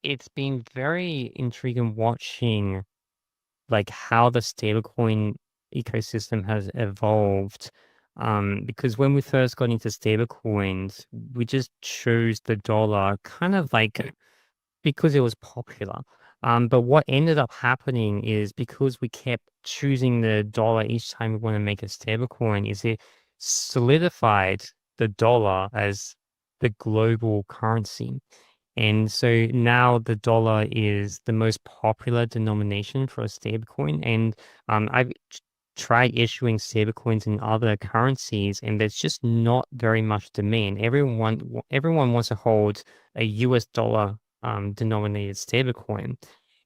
it's been very intriguing watching like how the stablecoin ecosystem has evolved. Because when we first got into stablecoins, we just chose the dollar kind of like because it was popular. But what ended up happening is because we kept choosing the dollar each time we want to make a stablecoin, is it solidified the dollar as the global currency. And so now the dollar is the most popular denomination for a stablecoin. And I've tried issuing stablecoins in other currencies, and there's just not very much demand. Everyone wants to hold a US dollar denominated stablecoin.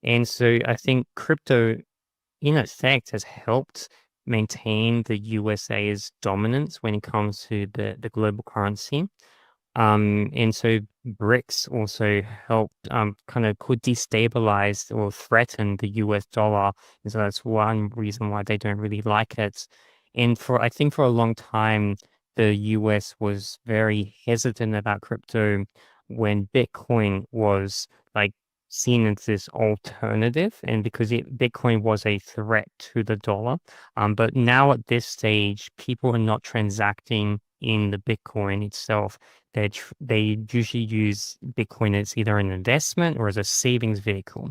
And so I think crypto, in effect, has helped maintain the USA's dominance when it comes to the global currency. And so BRICS also helped kind of could destabilize or threaten the US dollar. And so that's one reason why they don't really like it. And I think for a long time, the US was very hesitant about crypto when Bitcoin was like seen as this alternative, and because Bitcoin was a threat to the dollar. But now at this stage, people are not transacting in the Bitcoin itself. They usually use Bitcoin as either an investment or as a savings vehicle.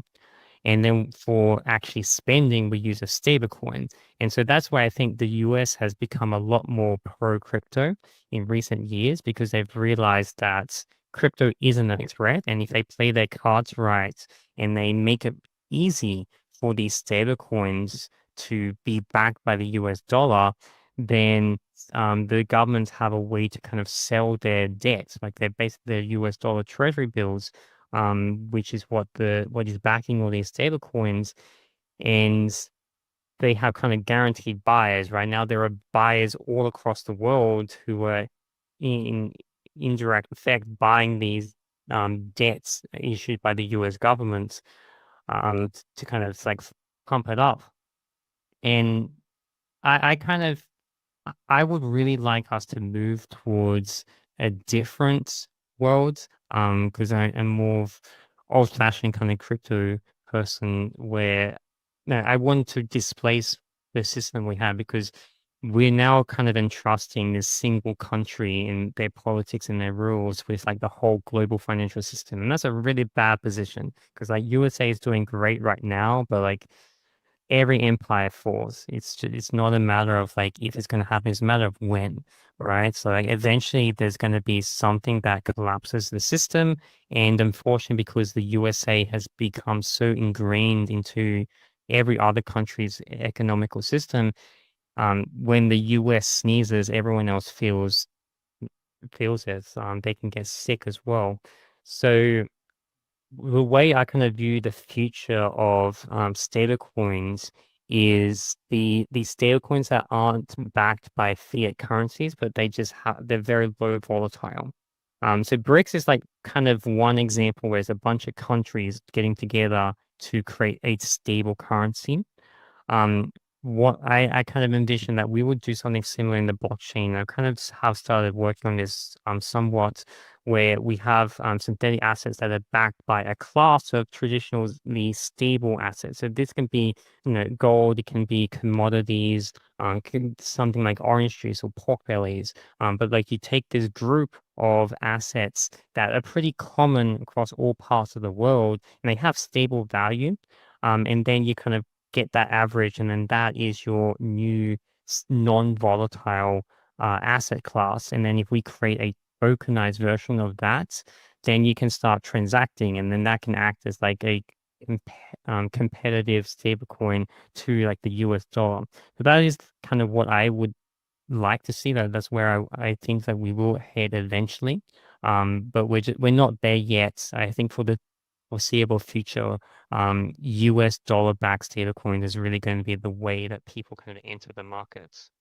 And then for actually spending, we use a stable coin. And so that's why I think the US has become a lot more pro crypto in recent years because they've realized that crypto isn't a threat. And if they play their cards right and they make it easy for these stable coins to be backed by the US dollar, then the governments have a way to kind of sell their debt, like their US dollar treasury bills, which is what is backing all these stable coins, and they have kind of guaranteed buyers. Right now, there are buyers all across the world who are in indirect effect buying these debts issued by the US government to kind of like pump it up. And I kind of I would really like us to move towards a different world, because I am more of old-fashioned kind of crypto person where no, I want to displace the system we have because we're now kind of entrusting this single country in their politics and their rules with like the whole global financial system. And that's a really bad position because like USA is doing great right now, but like every empire falls. It's not a matter of like if it's going to happen, it's a matter of when, right? So like eventually there's going to be something that collapses the system. And unfortunately, because the USA has become so ingrained into every other country's economical system, when the US sneezes, everyone else feels it. They can get sick as well. So the way I kind of view the future of stablecoins is the stablecoins that aren't backed by fiat currencies, but they're very low volatile. So BRICS is like kind of one example where there's a bunch of countries getting together to create a stable currency. Um, what I kind of envision that we would do something similar in the blockchain. I kind of have started working on this somewhat, where we have synthetic assets that are backed by a class of traditionally stable assets. So this can be, gold, it can be commodities, something like orange juice or pork bellies. But like you take this group of assets that are pretty common across all parts of the world, and they have stable value. And then you kind of get that average, and then that is your new non-volatile asset class. And then if we create a tokenized version of that, then you can start transacting, and then that can act as like a competitive stablecoin to like the US dollar. So that is kind of what I would like to see. That's where I think that we will head eventually. But we're not there yet. I think for the foreseeable future, US dollar backed stablecoin is really going to be the way that people kind of enter the markets.